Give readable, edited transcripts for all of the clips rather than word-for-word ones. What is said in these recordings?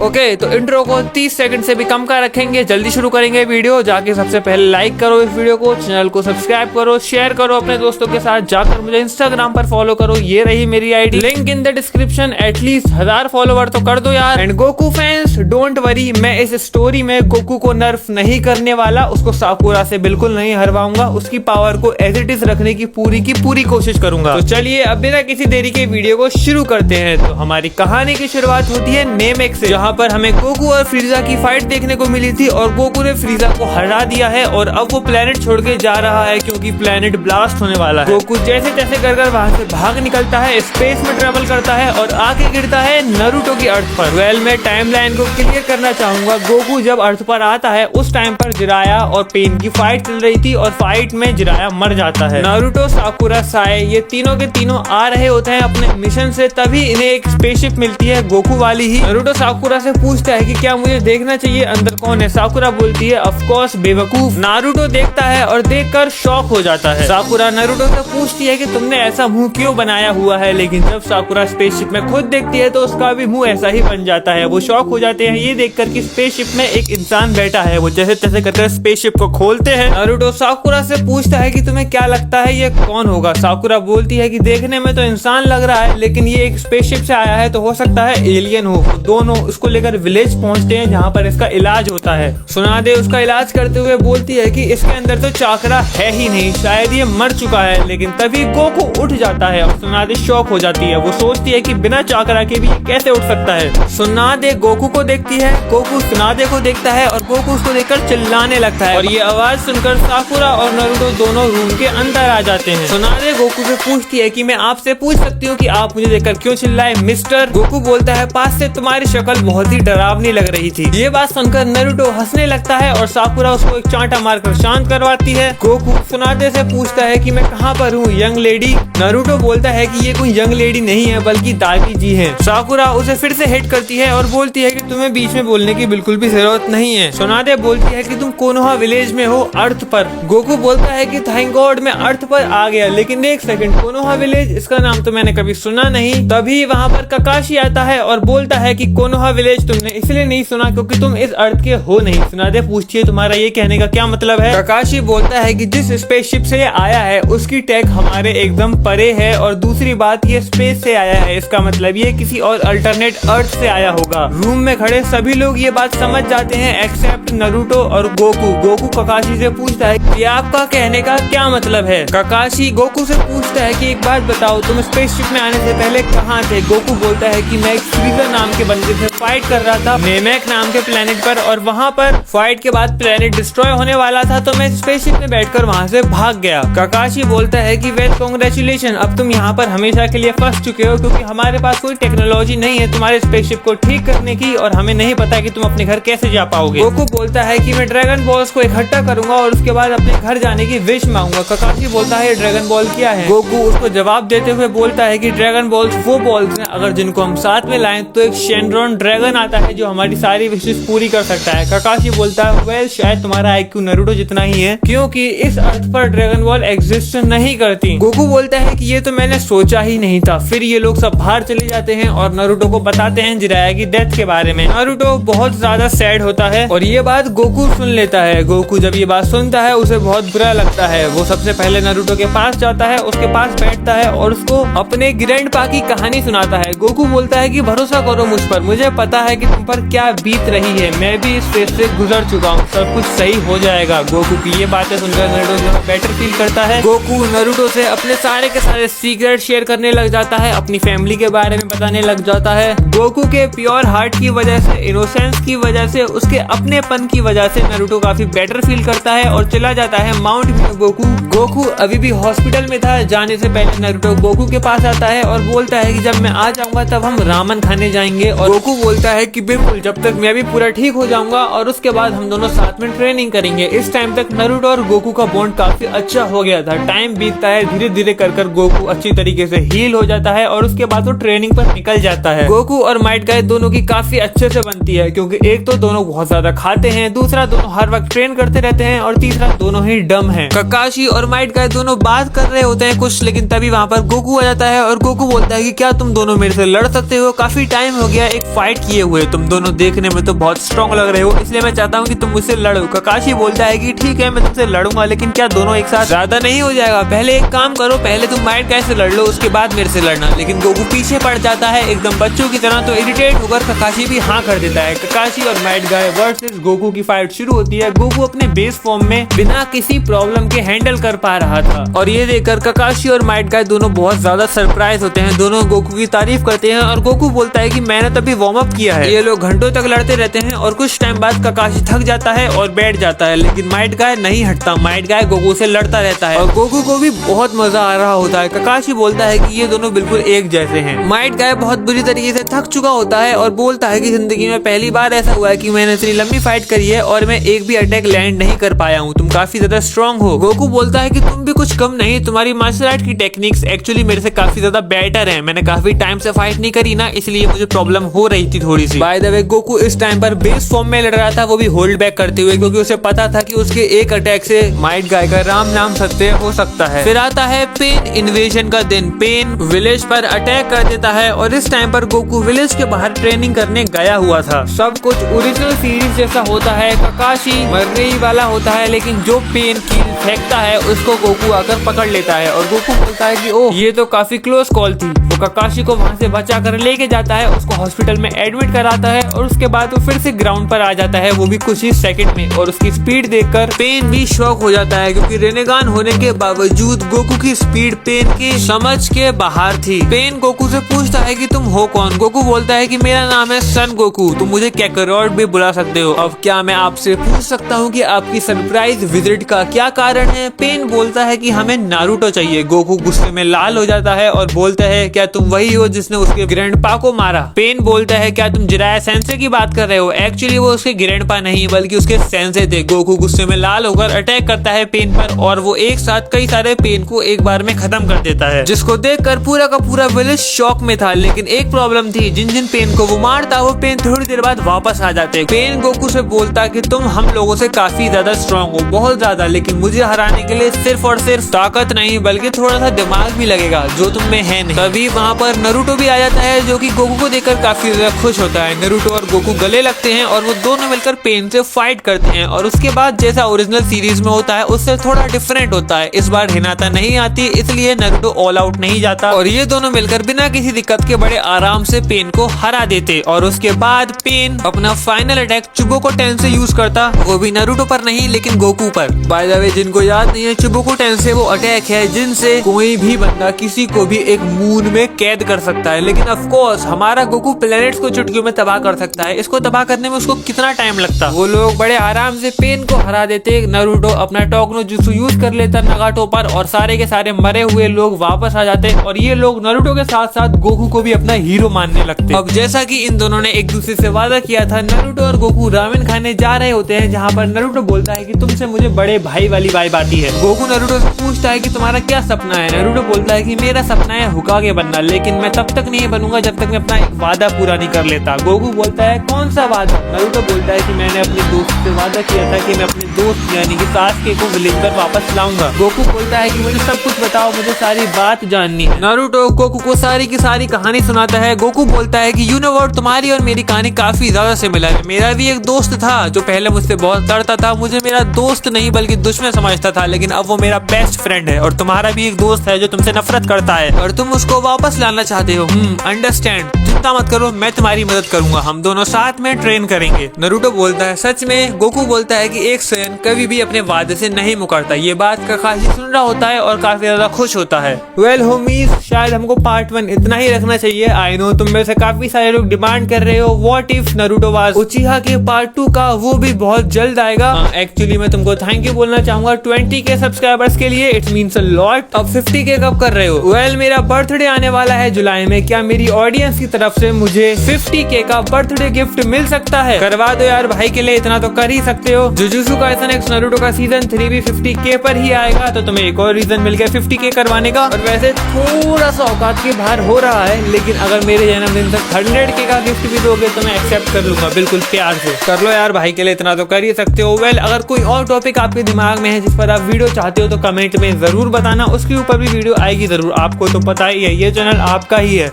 Okay, तो intro को 30 second से भी कम का रखेंगे। जल्दी शुरू करेंगे वीडियो। जाके सबसे पहले लाइक करो इस वीडियो को, चैनल को सब्सक्राइब करो, शेयर करो अपने दोस्तों के साथ, जाकर मुझे इंस्टाग्राम पर फॉलो करो। ये रही मेरी ID, link in the description. At least 1000 follower तो कर दो यार। And Goku fans don't worry, मैं इस स्टोरी में गोकू को नर्फ नहीं करने वाला, उसको साकुरा से बिल्कुल नहीं हरवाऊंगा, उसकी पावर को एज इट इज रखने की पूरी कोशिश करूंगा। तो चलिए अब बिना किसी देरी के वीडियो को शुरू करते हैं। तो हमारी कहानी की शुरुआत होती है नेमेक से, जहाँ पर हमें गोकू और फ्रीजा की फाइट देखने को मिली थी और गोकू ने फ्रीजा को हरा दिया है और अब वो प्लेनेट छोड़ के जा रहा है क्योंकि प्लेनेट ब्लास्ट होने वाला है। गोकू जैसे तैसे कर वहां से भाग निकलता है, स्पेस में ट्रेवल करता है और आके गिरता है नारुतो की अर्थ पर। वेल, मैं टाइमलाइन को क्लियर करना चाहूंगा। गोकू जब अर्थ पर आता है उस टाइम पर जिराया और पेन की फाइट चल रही थी और फाइट में जिराया मर जाता है। नारुतो, साकुरा, साए ये तीनों के तीनों आ रहे होते हैं अपने मिशन से, तभी इन्हें एक स्पेसशिप मिलती है गोकू वाली ही। नारुतो साकुरा से पूछता है कि क्या मुझे देखना चाहिए अंदर कौन है। साकुरा बोलती है ऑफ कोर्स बेवकूफ। नारुतो देखता है और देखकर शॉक हो जाता है। साकुरा नारुतो से पूछती है कि तुमने ऐसा मुंह क्यों बनाया हुआ है, लेकिन जब साकुरा स्पेसशिप में खुद देखती है तो उसका भी मुंह ऐसा ही बन जाता है। वो शॉक हो जाते हैं ये देखकर कि स्पेसशिप में एक इंसान बैठा है। वो जैसे तैसे करके स्पेसशिप को खोलते हैं। नारुतो साकुरा से पूछता है कि तुम्हें क्या लगता है ये कौन होगा। साकुरा बोलती है कि देखने में तो इंसान लग रहा है, लेकिन ये एक स्पेसशिप से आया है तो हो सकता है एलियन हो। दोनों उसको लेकर विलेज पहुंचते हैं जहाँ पर इसका इलाज होता है। सुनादे उसका इलाज करते हुए बोलती है कि इसके अंदर तो चाकरा है ही नहीं, शायद ये मर चुका है। लेकिन तभी गोकू उठ जाता है और सुनादे शॉक हो जाती है। वो सोचती है कि बिना चाकरा के भी कैसे उठ सकता है। सुनादे गोकू को देखती है, गोकू सुनादे को देखता है और गोकू उसको देखकर चिल्लाने लगता है और ये आवाज सुनकर साकुरा और नारुतो दोनों रूम के अंदर आ जाते हैं। सुनादे गोकू से पूछती है कि मैं आपसे पूछ सकती हूँ कि आप मुझे देखकर क्यों चिल्लाए मिस्टर। गोकू बोलता है पास से तुम्हारी शक्ल बहुत ही डरावनी लग रही थी। ये बात सुनकर नारुतो हंसने लगता है और साकुरा उसको एक चांटा मारकर शांत करवाती है। गोकू सुनादे से पूछता है कि मैं कहाँ पर हूँ यंग लेडी। नारुतो बोलता है कि ये कोई यंग लेडी नहीं है बल्कि दादी जी हैं। साकुरा उसे फिर से हिट करती है और बोलती है कि तुम्हें बीच में बोलने की बिल्कुल भी जरूरत नहीं है। सुनादे बोलती है कि तुम कोनोहा विलेज में हो अर्थ पर। गोकू बोलता है कि थैंक गॉड मैं अर्थ पर आ गया, लेकिन एक सेकंड, कोनोहा विलेज इसका नाम तो मैंने कभी सुना नहीं। तभी वहाँ पर ककाशी आता है और बोलता है कि कोनोहा विलेज तुमने इसलिए नहीं सुना क्योंकि तुम इस अर्थ के हो नहीं। सुनादे पूछती है तुम्हारा ये कहने का क्या मतलब है। ककाशी बोलता है कि जिस स्पेसशिप से ये आया है उसकी टेक हमारे एकदम परे है और दूसरी बात ये स्पेस से आया है, इसका मतलब ये किसी और अल्टरनेट अर्थ से आया होगा। रूम में खड़े सभी लोग ये बात समझ जाते हैं एक्सेप्ट नारुतो और गोकू। गोकू ककाशी से पूछता है कि आपका कहने का क्या मतलब है। ककाशी गोकू से पूछता है कि एक बात बताओ, तुम स्पेसशिप में आने से पहले कहाँ थे। गोकू बोलता है कि मैं एक फ्रीजा नाम के बंदे से फाइट कर रहा था नेमेक नाम के प्लेनेट पर और वहाँ पर फाइट के बाद प्लेनेट डिस्ट्रॉय होने वाला था तो मैं स्पेसशिप में बैठकर वहाँ से भाग गया। ककाशी बोलता है कि वेल कांग्रेचुलेशन, अब तुम यहाँ पर हमेशा के लिए फंस चुके हो क्योंकि हमारे पास कोई टेक्नोलॉजी नहीं है तुम्हारे स्पेसशिप को ठीक करने की और हमें नहीं पता कि तुम अपने घर कैसे जा पाओगे। गोकू बोलता है कि मैं ड्रैगन बॉल्स को इकट्ठा करूंगा और उसके बाद अपने घर जाने की विश मांगूंगा। ककाशी बोलता है ड्रैगन बॉल क्या है। गोकू उसको जवाब देते हुए बोलता है कि ड्रैगन बॉल्स वो बॉल्स हैं अगर जिनको हम साथ में लाएं तो एक शेनरॉन ड्रैगन आता है जो हमारी सारी विशेष पूरी कर सकता है। ककाशी बोलता है वेल शायद तुम्हारा आईक्यू नारुतो जितना ही है क्योंकि इस अर्थ पर ड्रैगन बॉल एग्जिस्ट नहीं करती। गोकू बोलता है कि ये तो मैंने सोचा ही नहीं था। फिर ये लोग सब बाहर चले जाते हैं और नारुतो को बताते हैं जिराया की डेथ के बारे में। नारुतो बहुत ज्यादा सैड होता है और ये बात गोकू सुन लेता है। गोकू जब ये बात सुनता है उसे बहुत बुरा लगता है। वो सबसे पहले नारुतो के पास जाता है, उसके पास बैठता है और उसको अपने ग्रैंडपा की कहानी सुनाता है। गोकू बोलता है कि भरोसा करो मुझ पर, मुझे पता है कि तुम पर क्या बीत रही है, मैं भी इस फेज से गुजर चुका हूँ, सब कुछ सही हो जाएगा। गोकू की ये बातें सुनकर नारुतो बेटर फील करता है। गोकू नारुतो से अपने सारे के सारे सीक्रेट शेयर करने लग जाता है, अपनी फैमिली के बारे में बताने लग जाता है। गोकू के प्योर हार्ट की वजह से, इनोसेंस की वजह से, उसके अपनेपन की वजह से नारुतो काफी बेटर फील करता है और चला जाता है माउंट गोकू। गोकू अभी भी हॉस्पिटल में था। जाने से पहले नारुतो गोकू के पास आता है और बोलता है कि जब मैं आ जाऊंगा तब हम रामन खाने जाएंगे। और गोकू बोलता है कि बिल्कुल, जब तक मैं भी पूरा ठीक हो जाऊंगा और उसके बाद हम दोनों साथ में ट्रेनिंग करेंगे। इस टाइम तक नारुतो और गोकू का बॉन्ड काफी अच्छा हो गया था। टाइम बीतता है, धीरे धीरे कर गोकू अच्छी तरीके से हील हो जाता है और उसके बाद वो ट्रेनिंग पर निकल जाता है। गोकू और माइट गाय दोनों की काफी अच्छे से बनती है क्योंकि एक तो दोनों बहुत ज्यादा खाते हैं, दूसरा दोनों हर वक्त ट्रेन करते रहते हैं और तीसरा दोनों ही डम हैं। ककाशी और माइट गाय दोनों बात कर रहे होते हैं कुछ, लेकिन तभी वहाँ पर गोकू आ जाता है और गोकू बोलता है कि क्या तुम दोनों मेरे से लड़ सकते हो, काफी टाइम हो गया एक फाइट किए हुए, तुम दोनों देखने में तो बहुत स्ट्रॉन्ग लग रहे हो, इसलिए मैं चाहता हूँ कि तुम मुझसे लड़ो। ककाशी बोलता है कि ठीक है मैं तुमसे लड़ूंगा, लेकिन क्या दोनों एक साथ ज्यादा नहीं हो जाएगा? पहले एक काम करो, पहले तुम माइट गाय से लड़ लो, उसके बाद मेरे से लड़ना। लेकिन गोकू पीछे पड़ जाता है एकदम बच्चों की तरह, तो इरिटेट होकर ककाशी भी हाँ कर देता है। ककाशी और माइट गाय वर्सेस गोकू की फाइट शुरू होती है। गोकू अपने बेस फॉर्म में बिना किसी प्रॉब्लम के हैंडल कर पा रहा था, और ये देखकर ककाशी और माइट गाय दोनों बहुत ज्यादा सरप्राइज होते हैं। दोनों गोकू की तारीफ करते हैं और गोकू बोलता है कि मैंने तभी वार्म अप किया है। ये लोग घंटों तक लड़ते रहते हैं और कुछ टाइम बाद ककाशी थक जाता है और बैठ जाता है, लेकिन माइट गाय नहीं हटता। माइट गाय गोकू से लड़ता रहता है और गोकू को भी बहुत मजा आ रहा होता है। ककाशी बोलता है कि ये दोनों बिल्कुल एक जैसे हैं। माइट गाय बहुत बुरी तरीके से थक चुका होता है और बोलता है कि जिंदगी में पहली बार ऐसा हुआ है कि मैंने इतनी लंबी फाइट करी है और मैं एक भी अटैक लैंड नहीं कर पाया हूँ। तुम काफी ज्यादा स्ट्रॉन्ग हो। गोकू बोलता है कि तुम भी कुछ कम नहीं, तुम्हारी मार्शल आर्ट की टेक्निक्स एक्चुअली मेरे से काफी ज्यादा बेटर है। मैंने काफी टाइम से फाइट नहीं करी ना, इसलिए मुझे प्रॉब्लम हो रही थी थोड़ी सी। बाय द वे गोकू इस टाइम पर बेस फॉर्म में लड़ रहा था, वो भी होल्ड बैक करते हुए, क्योंकि उसे पता था कि उसके एक अटैक से माइट गाय का राम नाम सत्य हो सकता है। फिर आता है पेन इन्वेजन का दिन। पेन विलेज पर अटैक कर देता है और इस टाइम पर गोकू विलेज के बाहर ट्रेनिंग करने गया हुआ था। सब कुछ ओरिजिनल सीरीज जैसा होता है। ककाशी मरने ही वाला होता है, लेकिन जो पेन कील फेंकता है उसको गोकू आकर पकड़ लेता है और गोकू बोलता है कि ओह ये तो काफी क्लोज कॉल थी। वो ककाशी को वहां से बचा कर लेके जाता है, उसको हॉस्पिटल में एडमिट कराता है और उसके बाद वो फिर से ग्राउंड पर आ जाता है, वो भी कुछ ही सेकंड में। और उसकी स्पीड देखकर पेन भी शॉक हो जाता है, क्योंकि रेनेगान होने के बावजूद गोकू की स्पीड पेन की समझ के बाहर थी। पेन गोकू से पूछता है कि तुम हो कौन? गोकू बोलता है कि मेरा नाम है सन गोकू, तुम मुझे कैकारोट भी बुला सकते हो। अब क्या मैं आपसे पूछ सकता हूँ कि आपकी सरप्राइज विजिट का क्या कारण है? पेन बोलता है कि हमें नारुतो चाहिए। गोकू गुस्से में लाल हो जाता है और बोलता है क्या तुम वही हो जिसने उसके ग्रैंडपा को मारा? पेन बोलता है क्या तुम जिराया सेंसे की बात कर रहे हो? एक्चुअली वो उसके ग्रैंडपा नहीं बल्कि उसके सेंसे थे। गोकू गुस्से में लाल होकर अटैक करता है पेन पर और वो एक साथ कई सारे पेन को एक बार में खत्म कर देता है, जिसको देखकर पूरा का पूरा विलेज शॉक में था। लेकिन एक प्रॉब्लम थी, जिन जिन पेन को वो मारता वो पेन थोड़ी देर बाद वापस आ जाते। पेन गोकू से बोलता कि तुम हम लोगों से काफी ज्यादा स्ट्रॉन्ग हो, बहुत ज्यादा, लेकिन मुझे हराने के लिए सिर्फ और सिर्फ ताकत नहीं बल्कि थोड़ा सा दिमाग भी लगेगा, जो तुम में है नहीं। तभी वहाँ पर नारुतो भी आ जाता है, जो कि गोकू को देखकर काफी ज्यादा खुश होता है। नारुतो और गोकू गले लगते हैं और वो दोनों मिलकर पेन से फाइट करते हैं। और उसके बाद जैसा ओरिजिनल सीरीज में होता है उससे थोड़ा डिफरेंट होता है। इस बार हिनाता नहीं आती, इसलिए नारुतो ऑल आउट नहीं जाता और ये दोनों मिलकर बिना किसी दिक्कत के बड़े आराम से पेन को हरा देते। और उसके बाद पेन अपना फाइनल अटैक चुबोको टेन से यूज करता, वो भी नारुतो पर नहीं लेकिन गोकू पर। बाय द वे जिनको याद नहीं है, चुबोको टेन से वो अटैक है जिनसे कोई भी बंदा किसी को भी एक मून में कैद कर सकता है। लेकिन ऑफ कोर्स हमारा गोकू प्लैनेट्स को चुटकियों में तबाह कर सकता है। इसको तबाह करने में उसको कितना टाइम लगता? वो लोग बड़े आराम से पेन को हरा देते। नारुतो अपना टोकनो जुत्सु यूज कर लेता नागाटो पर और सारे के सारे मरे हुए लोग वापस आ जाते और ये लोग नारुतो के साथ साथ गोकू को भी अपना हीरो मानने लगते। अब जैसा कि इन दोनों ने एक दूसरे से वादा किया था, नारुतो और गोकू रामेन खाने जा रहे होते हैं, जहाँ पर नारुतो बोलता है कि तुमसे मुझे बड़े भाई वाली वाइब आती है। गोकू नारुतो से पूछता है कि तुम्हारा क्या सपना है? नारुतो बोलता है कि मेरा सपना है हुकागे बनना, लेकिन मैं तब तक नहीं बनूंगा जब तक मैं अपना एक वादा पूरा नहीं कर लेता। गोकू बोलता है कौन सा वादा? नारुतो बोलता है कि मैंने अपने दोस्त से वादा किया था कि मैं अपने दोस्त यानी कि सासुके को विलेज पर वापस लाऊंगा। गोकू बोलता है कि मुझे सब कुछ बताओ, मुझे सारी बात जाननी है। नारुतो गोकू को सारी की सारी कहानी सुनाता है। गोकू बोलता है कि यू नो व्हाट, तुम्हारी और मेरी कहानी काफी ज्यादा सिमिलर है। मेरा भी एक दोस्त था जो पहले मुझसे बहुत डरता था, मुझे मेरा दोस्त नहीं बल्कि दुश्मन समझता था, लेकिन अब वो मेरा बेस्ट फ्रेंड है। और तुम्हारा भी एक दोस्त है जो तुमसे नफरत करता है और तुम उसको वापस लाना चाहते हो। अंडरस्टैंड, चिंता मत करो, मैं तुम्हारी मदद करूंगा, हम दोनों साथ में ट्रेन करेंगे। नारुतो बोलता है सच में? गोकू बोलता है कि एक सैन कभी भी अपने वादे से नहीं मुकरता। ये बात ककाशी सुन रहा होता है और काफी ज्यादा खुश होता है। वेल होमीज, शायद हमको पार्ट 1 इतना ही रखना चाहिए। आई नो तुम में से काफी सारे लोग डिमांड कर रहे हो व्हाट इफ नारुतो वाज उचिहा के पार्ट 2 का, वो भी बहुत जल्द आएगा। एक्चुअली मैं तुमको थैंक यू बोलना चाहूंगा 20K सब्सक्राइबर्स के लिए, इट मीन्स अ लॉट। अब 50K कब कर रहे हो? वेल मेरा बर्थडे आने वाला है जुलाई में, क्या मेरी ऑडियंस की तरफ से मुझे 50K का बर्थडे गिफ्ट मिल सकता है? करवा दो यार भाई के लिए, इतना तो कर ही सकते हो। जुजुत्सु काइसन एक्स नारुतो का सीजन 3 भी 50K पर ही आएगा, तो तुम्हें एक और रीजन मिल गया 50K करवाने का। और वैसे थोड़ा सा औकात के बाहर हो रहा है, लेकिन अगर मेरे जन्मदिन तक 100K का गिफ्ट भी दोगे तो मैं एक्सेप्ट कर लूंगा, बिल्कुल प्यार से। कर लो यार भाई के लिए, इतना तो कर ही सकते हो। वेल अगर कोई और टॉपिक आपके दिमाग में है जिस पर आप वीडियो चाहते हो तो कमेंट में जरूर बताना, उसके ऊपर भी वीडियो आएगी जरूर। आपको तो पता ही है ये चैनल आपका ही है।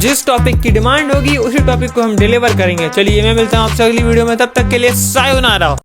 जिस टॉपिक की डिमांड होगी उसी टॉपिक को हम डिलीवर करेंगे। चलिए मैं मिलता हूँ आपसे अगली वीडियो में, तब तक के लिए सायोनारा।